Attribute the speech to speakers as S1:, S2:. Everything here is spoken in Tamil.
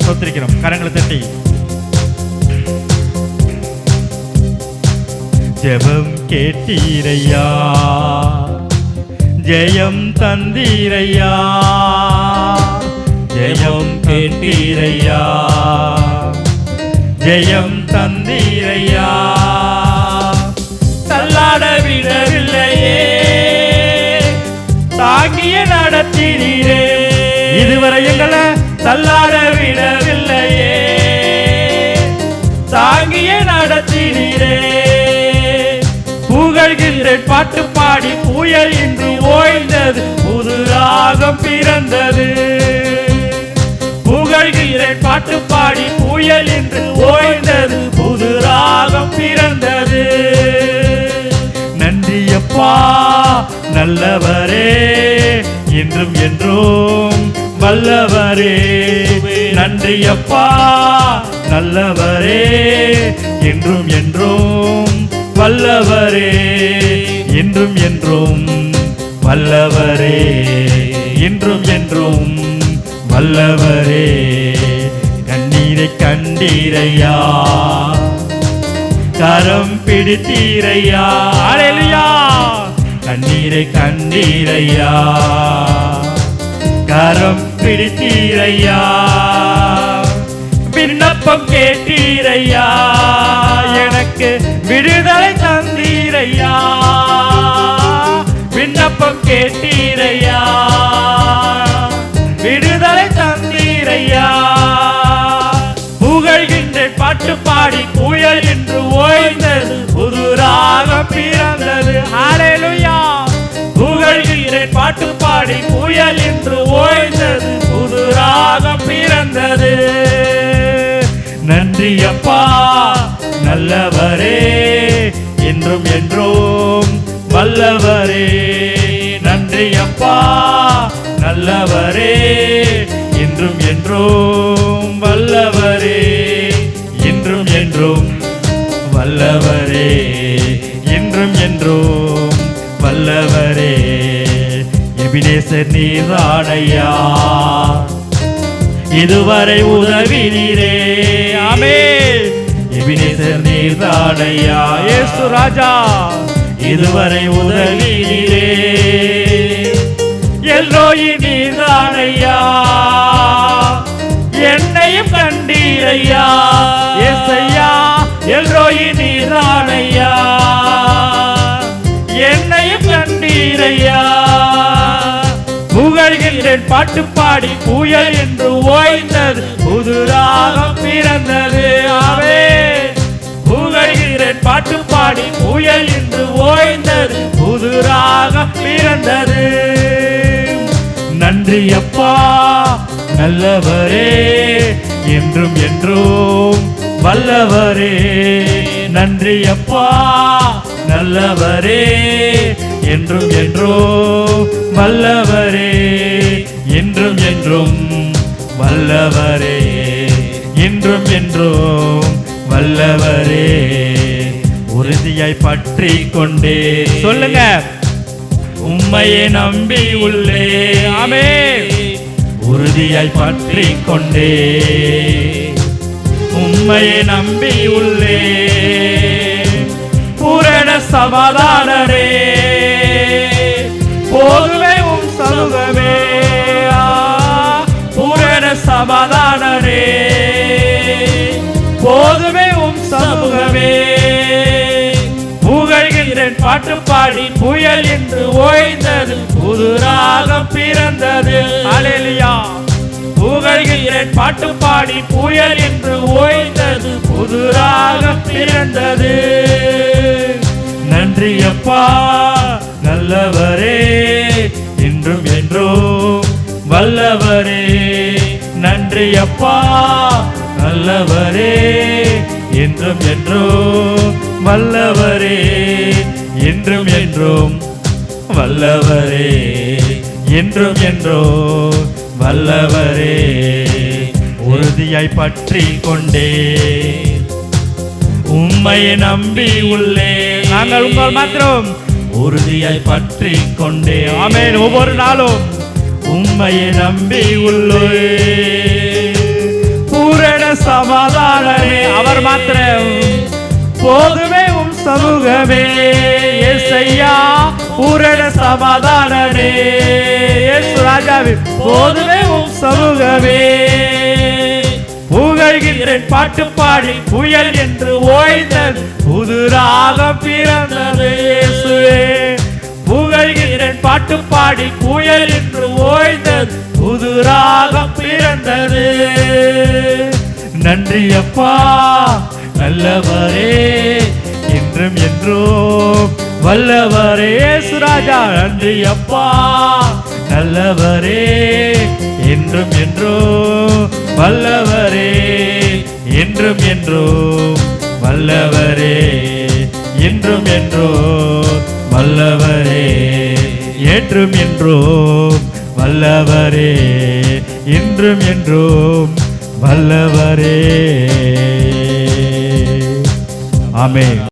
S1: ஸ்தோத்திரிக்கிறோம். கரங்களை தட்டி ஜெபம் கேட்டீரையா, ஜெயம் தந்தீரையா, ஜெயம் கேட்டீரையா, ஜெயம் தந்தீரையா. தள்ளாட விடவில்லையே, தாங்கிய நடத்தினீரே. இதுவரை எங்களை தள்ளாட விடவில்லையே, தாங்கிய நடத்தினீரே. புகழ்கின்றேன் பாட்டு பாடி புயல் இன்று ஓய்ந்தது, புது ராகம் பிறந்தது. புகழ்கின்றேன் பாட்டு பாடி புயல் இன்று ஓய்ந்தது, புது ராகம் பிறந்தது. நன்றியப்பா நல்லவரே, இன்றும் என்றும் வல்லவரே. நன்றியப்பா நல்லவரே, இன்றும் என்றும் வல்லவரே. இன்றும் என்றும் வல்லவரே, இன்றும் என்றும் வல்லவரே. கண்ணீரை கண்டீரையா, கரம் பிடித்தீரையா. அல்லேலூயா. கண்ணீரை கண்டீரையா, கரம் பிடித்தீரையா. விண்ணப்பம் கேட்டீரையா, எனக்கு விடுதலை தந்தீரையா. விண்ணப்பம் கேட்டீரையா, விடுதலை தந்தீரையா. புகழ்கின்றேன் பாட்டு பாடி புயல் இன்று ஓய்ந்தது, புது ராகம் பிறந்தது. அல்லேலூயா. புகழ்கின்றேன் பாட்டு பாடி புயல் இன்று ஓய்ந்தது, புது ராகம் பிறந்தது. நன்றியப்பா நல்லவரே, என்றும் என்றும் வல்லவரே. நன்றியப்பா நல்லவரே, என்றும் என்றும் வல்லவரே. என்றும் என்றும் வல்லவரே, என்றும் என்றும் வல்லவரே. எபினேசர் நீரானையா, இதுவரை உதவினீரே. ஆமென். எபினேசர் நீரானையா, இயேசு ராஜா இதுவரை உதவினீரே. எல்ரோயி நீரானையா, என்னையும் கண்டீரையா. ஏசையா எல்ரோயி நீரானையா, என்னையும் கண்டீரையா. புகழ்கின்றேன் பாட்டு பாடி புயல் என்று ஓய்ந்தது, புது ராகம் பிறந்தது. ஆமென். புகழ்கின்றேன் பாட்டு பாடி புயல் என்று ஓய்ந்தது, புது ராகம் பிறந்தது. நன்றியப்பா நல்லவரே, என்றும் என்றும் வல்லவரே. நன்றியப்பா நல்லவரே, என்றும் என்றும் வல்லவரே. என்றும் என்றும் வல்லவரே, என்றும் என்றும் வல்லவரே. உறுதியாய் பற்றி கொண்டே சொல்லுங்க, உம்மையே நம்பி உள்ளே. ஆமென். உறுதியாய் பற்றி கொண்டே, உம்மையே நம்பி உள்ளே. பூரண சமாதானரே, போதுமே உம் சமூகமே. பூரண சமாதானரே, போதுமே உம் சமூகமே. புகழ்கின்றேன் பாட்டு பாடி புயல் என்று ஓய்ந்தது, புது ராகம் பிறந்தது. அல்லேலூயா. புகழ்கின்றேன் பாட்டு பாடி புயல் என்று ஓய்ந்தது, புது ராகம் பிறந்தது. நன்றியப்பா நல்லவரே, என்றும் என்றும் வல்லவரே. நன்றியப்பா நல்லவரே, என்றும் என்றும் வல்லவரே. என்றும் என்றும் வல்லவரே, என்றும் என்றும் வல்லவரே. உறுதியாய் பற்றி கொண்டே, உம்மையை நம்பி உள்ளே. நாங்கள் உங்கள் மாத்திரம் உறுதியாய் பற்றி கொண்டே. ஆமென். ஒவ்வொரு நாளும் உம்மையை நம்பி உள்ளே. சமாதானமே. அவர் மாத்திரம் போதுமே உம் சமூகமே. ஏசையா பூரண சமாதானமே. இயேசு ராஜாவே போதுமே உம் சமூகமே. புகழ்கின்றேன் பாட்டு பாடி புயல் என்று ஓய்ந்தது புது ராகம் பிறந்தது. இயேசுவே புகழ்கின்றேன் பாட்டு பாடி புயல் என்று ஓய்ந்தது புது ராகம் பிறந்தது. நன்றி அப்பா நல்லவரே, என்றும் என்றும் வல்லவரே. இயேசு ராஜா நன்றி அப்பா நல்லவரே, என்றும் என்றும் வல்லவரே. என்றும் என்றும் வல்லவரே, என்றும் என்றும் வல்லவரே. என்றும் என்றும் வல்லவரே, என்றும் என்றும் வல்லவரே. ஆமென்.